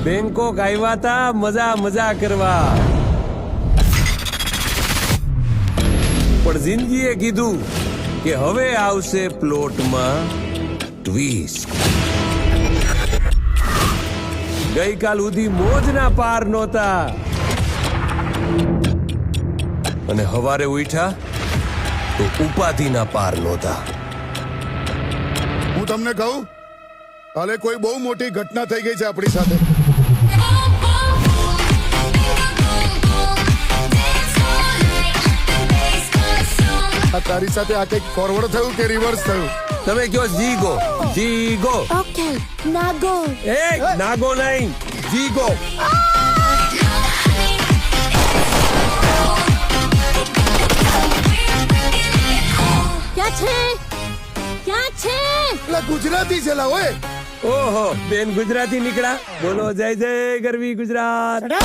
Bangkok આવ્યા તા મજા કરવા, પણ જિંદગીએ કીધું કે હવે આવશે પ્લોટમાં ટ્વિસ્ટ. ગઈકાલ સુધી મોજના પાર નહોતા અને હવારે ઉઠ્યા તો ઉપાધિના પાર નહોતા. હું તમને કહું, હાલે કોઈ બહુ મોટી ઘટના થઈ ગઈ છે આપણી સાથે. આ તારી સાથે આ કંઈક ફોરવર્ડ થયું કે રિવર્સ થયું? તમે કયો જીગો જીગો. ઓકે નાગો. એ નાગો નહીં, જીગો. ક્યાં છે ક્યાં છે? એટલે ગુજરાતી છે લા ઓય. ઓહો, બેન ગુજરાતી નીકળ્યા. બોલો જય જય ગરવી ગુજરાત. અરે!